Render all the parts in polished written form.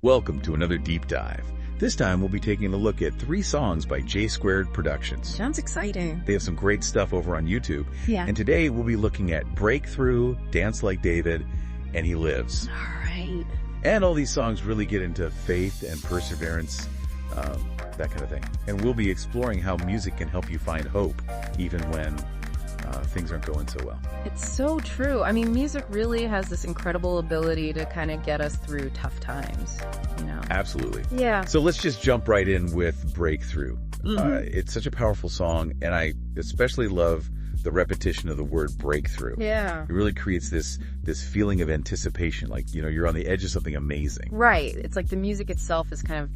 Welcome to another deep dive. This time we'll be taking a look at 3 songs by J2 Productions. Sounds exciting. They have some great stuff over on YouTube. Yeah. And today we'll be looking at Breakthrough, Dance Like David, and He Lives. All right. And all these songs really get into faith and perseverance, that kind of thing. And we'll be exploring how music can help you find hope even when things aren't going so well. It's so true. I mean, music really has this incredible ability to kind of get us through tough times, you know? Absolutely. Yeah. So let's just jump right in with Breakthrough. It's such a powerful song, and I especially love the repetition of the word breakthrough. Yeah. It really creates this feeling of anticipation, like, you know, you're on the edge of something amazing. Right. It's like the music itself is kind of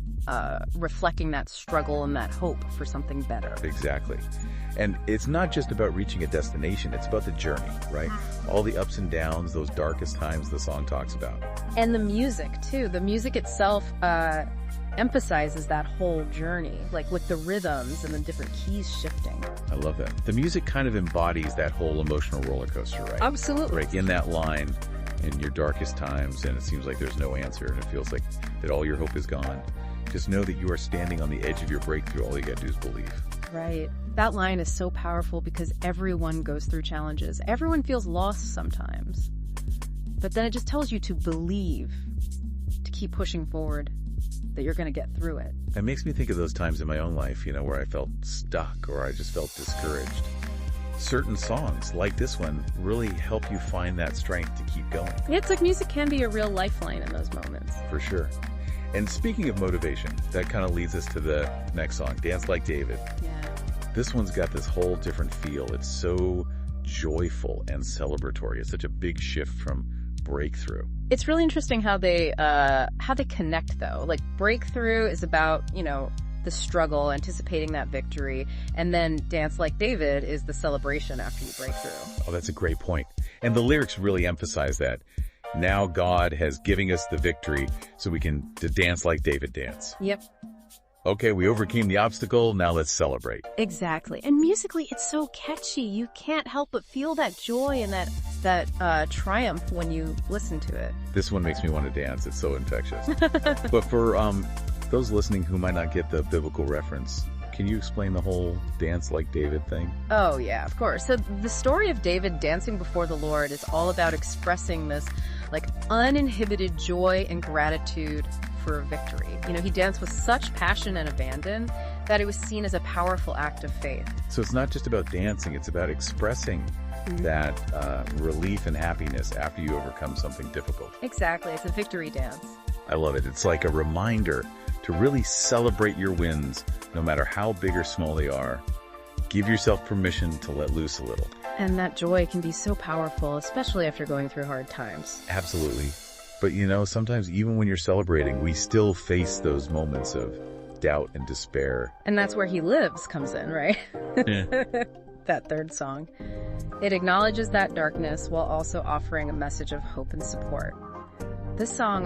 reflecting that struggle and that hope for something better. Exactly. And it's not just about reaching a destination, it's about the journey, right? All the ups and downs, those darkest times the song talks about. And the music, too. The music itself emphasizes that whole journey, like with the rhythms and the different keys shifting. I love that. The music kind of embodies that whole emotional roller coaster, right? Absolutely. Right, in that line, in your darkest times, and it seems like there's no answer, and it feels like that all your hope is gone. Just know that you are standing on the edge of your breakthrough. All you gotta do is believe. Right. That line is so powerful because everyone goes through challenges. Everyone feels lost sometimes. But then it just tells you to believe, to keep pushing forward, that you're going to get through it. It makes me think of those times in my own life, you know, where I felt stuck or I just felt discouraged. Certain songs, like this one, really help you find that strength to keep going. Yeah, it's like music can be a real lifeline in those moments. For sure. And speaking of motivation, that kind of leads us to the next song, Dance Like David. Yeah. This one's got this whole different feel. It's so joyful and celebratory. It's such a big shift from Breakthrough. It's really interesting how they connect, though. Like, Breakthrough is about, you know, the struggle, anticipating that victory, and then Dance Like David is the celebration after you break through. Oh, that's a great point. And the lyrics really emphasize that. Now God has given us the victory so we can dance like David dance. Yep. Okay, we overcame the obstacle, now let's celebrate. Exactly. And musically, it's so catchy. You can't help but feel that joy and that triumph when you listen to it. This one makes me want to dance. It's so infectious. But for those listening who might not get the biblical reference, can you explain the whole Dance Like David thing? Oh, yeah, of course. So the story of David dancing before the Lord is all about expressing this, like, uninhibited joy and gratitude for a victory. You know, he danced with such passion and abandon that it was seen as a powerful act of faith. So it's not just about dancing, it's about expressing that relief and happiness after you overcome something difficult. Exactly. It's a victory dance. I love it. It's like a reminder to really celebrate your wins, no matter how big or small they are. Give yourself permission to let loose a little. And that joy can be so powerful, especially after going through hard times. Absolutely. But you know, sometimes even when you're celebrating, we still face those moments of doubt and despair. And that's where He Lives comes in, right? Yeah. That third song. It acknowledges that darkness while also offering a message of hope and support. This song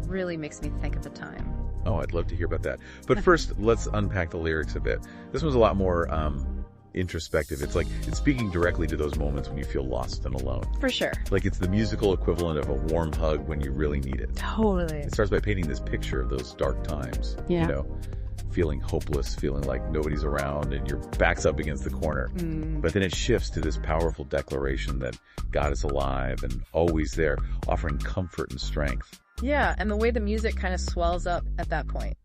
really makes me think of the time. Oh, I'd love to hear about that. But first, let's unpack the lyrics a bit. This one's a lot more introspective. It's like it's speaking directly to those moments when you feel lost and alone. For sure. Like it's the musical equivalent of a warm hug when you really need it. Totally. It starts by painting this picture of those dark times. Yeah. You know, feeling hopeless, feeling like nobody's around and your back's up against the corner. But then it shifts to this powerful declaration that God is alive and always there, offering comfort and strength. Yeah, and the way the music kind of swells up at that point,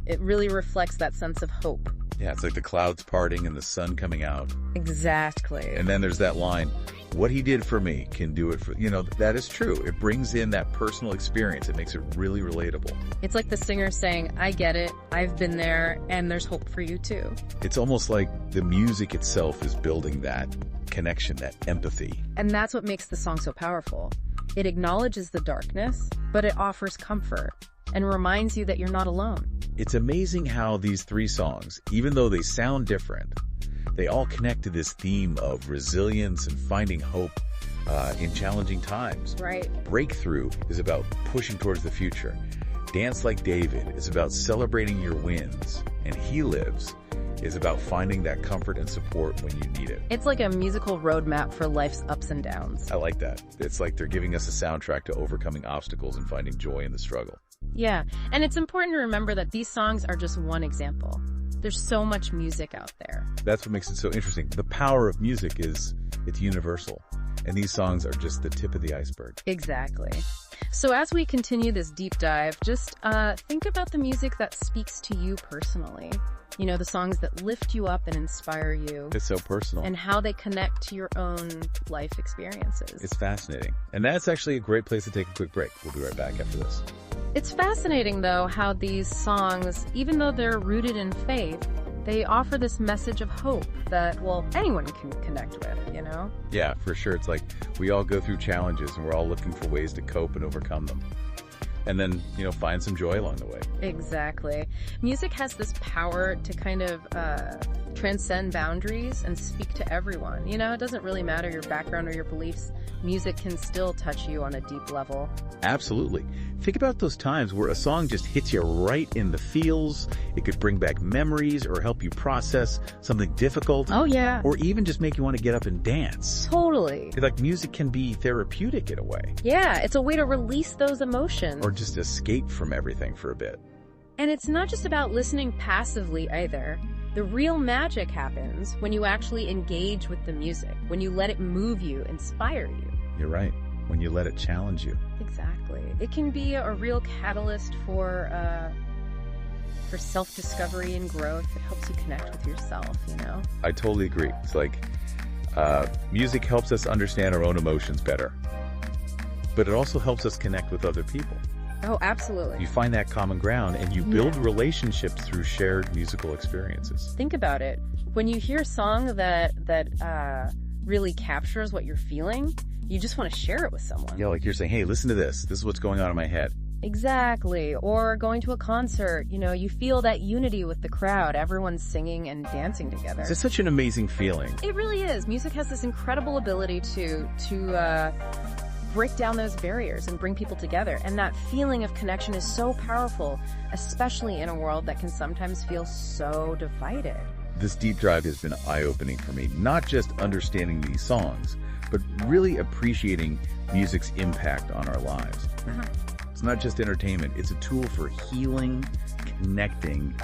it really reflects that sense of hope. Yeah, it's like the clouds parting and the sun coming out. Exactly. And then there's that line, what He did for me can do it for, you know, that is true. It brings in that personal experience. It makes it really relatable. It's like the singer saying, I get it, I've been there, and there's hope for you too. It's almost like the music itself is building that connection, that empathy. And that's what makes the song so powerful. It acknowledges the darkness, but it offers comfort and reminds you that you're not alone. It's amazing how these 3 songs, even though they sound different, they all connect to this theme of resilience and finding hope in challenging times. Right. Breakthrough is about pushing towards the future. Dance Like David is about celebrating your wins, and He Lives is about finding that comfort and support when you need it. It's like a musical roadmap for life's ups and downs. I like that. It's like they're giving us a soundtrack to overcoming obstacles and finding joy in the struggle. Yeah, and it's important to remember that these songs are just one example. There's so much music out there. That's what makes it so interesting. The power of music is it's universal, and these songs are just the tip of the iceberg. Exactly. So as we continue this deep dive, just think about the music that speaks to you personally. You know, the songs that lift you up and inspire you. It's so personal. And how they connect to your own life experiences. It's fascinating. And that's actually a great place to take a quick break. We'll be right back after this. It's fascinating, though, how these songs, even though they're rooted in faith, they offer this message of hope that, well, anyone can connect with, you know? Yeah, for sure. It's like we all go through challenges and we're all looking for ways to cope and overcome them. And then, find some joy along the way. Exactly. Music has this power to kind of transcend boundaries and speak to everyone. You know, it doesn't really matter your background or your beliefs. Music can still touch you on a deep level. Absolutely. Think about those times where a song just hits you right in the feels. It could bring back memories or help you process something difficult. Oh, yeah. Or even just make you want to get up and dance. Totally. It's like music can be therapeutic in a way. Yeah, it's a way to release those emotions. Or just escape from everything for a bit. And it's not just about listening passively either. The real magic happens when you actually engage with the music, when you let it move you, inspire you. You're right. When you let it challenge you. Exactly. It can be a real catalyst for self-discovery and growth. It helps you connect with yourself, you know? I totally agree. It's like music helps us understand our own emotions better. But it also helps us connect with other people. Oh, absolutely. You find that common ground and you build relationships through shared musical experiences. Think about it. When you hear a song that really captures what you're feeling, you just want to share it with someone. Yeah, like you're saying, hey, listen to this. This is what's going on in my head. Exactly. Or going to a concert, you feel that unity with the crowd. Everyone's singing and dancing together. It's such an amazing feeling. It really is. Music has this incredible ability to break down those barriers and bring people together. And that feeling of connection is so powerful, especially in a world that can sometimes feel so divided. This deep dive has been eye-opening for me, not just understanding these songs, but really appreciating music's impact on our lives. It's not just entertainment, it's a tool for healing, connecting,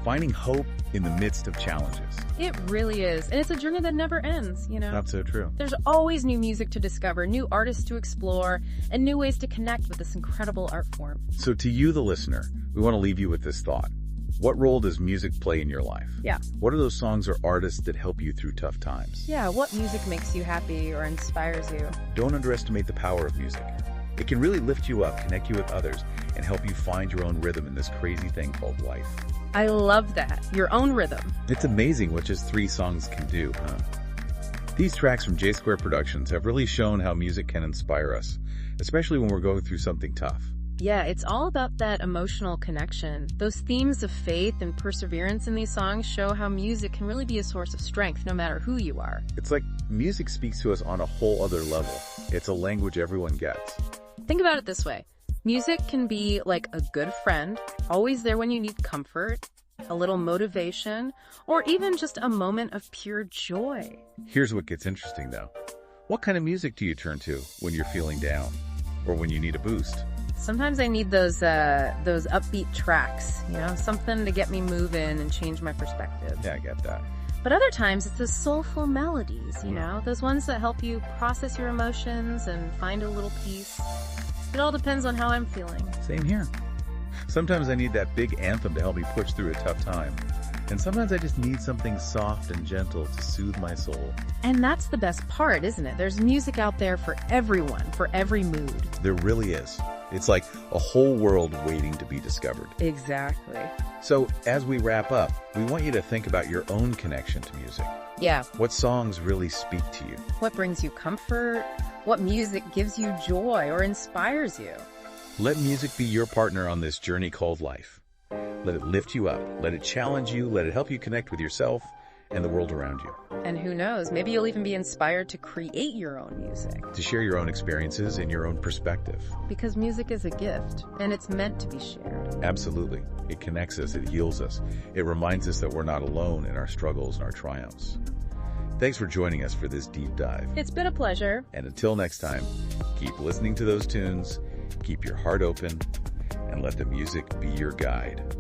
finding hope in the midst of challenges. It really is. And it's a journey that never ends, Not so true. There's always new music to discover, new artists to explore, and new ways to connect with this incredible art form. So to you, the listener, we want to leave you with this thought. What role does music play in your life? Yeah. What are those songs or artists that help you through tough times? Yeah, what music makes you happy or inspires you? Don't underestimate the power of music. It can really lift you up, connect you with others, and help you find your own rhythm in this crazy thing called life. I love that. Your own rhythm. It's amazing what just 3 songs can do, huh? These tracks from J Square Productions have really shown how music can inspire us, especially when we're going through something tough. Yeah, it's all about that emotional connection. Those themes of faith and perseverance in these songs show how music can really be a source of strength no matter who you are. It's like music speaks to us on a whole other level. It's a language everyone gets. Think about it this way. Music can be like a good friend, always there when you need comfort, a little motivation, or even just a moment of pure joy. Here's what gets interesting though. What kind of music do you turn to when you're feeling down or when you need a boost? Sometimes I need those upbeat tracks, something to get me moving and change my perspective. Yeah, I get that. But other times it's the soulful melodies, those ones that help you process your emotions and find a little peace. It all depends on how I'm feeling. Same here. Sometimes I need that big anthem to help me push through a tough time. And sometimes I just need something soft and gentle to soothe my soul. And that's the best part, isn't it? There's music out there for everyone, for every mood. There really is. It's like a whole world waiting to be discovered. Exactly. So as we wrap up, we want you to think about your own connection to music. Yeah. What songs really speak to you? What brings you comfort? What music gives you joy or inspires you? Let music be your partner on this journey called life. Let it lift you up. Let it challenge you. Let it help you connect with yourself and the world around you. And who knows, maybe you'll even be inspired to create your own music. To share your own experiences and your own perspective. Because music is a gift, and it's meant to be shared. Absolutely. It connects us, it heals us. It reminds us that we're not alone in our struggles and our triumphs. Thanks for joining us for this deep dive. It's been a pleasure. And until next time, keep listening to those tunes, keep your heart open, and let the music be your guide.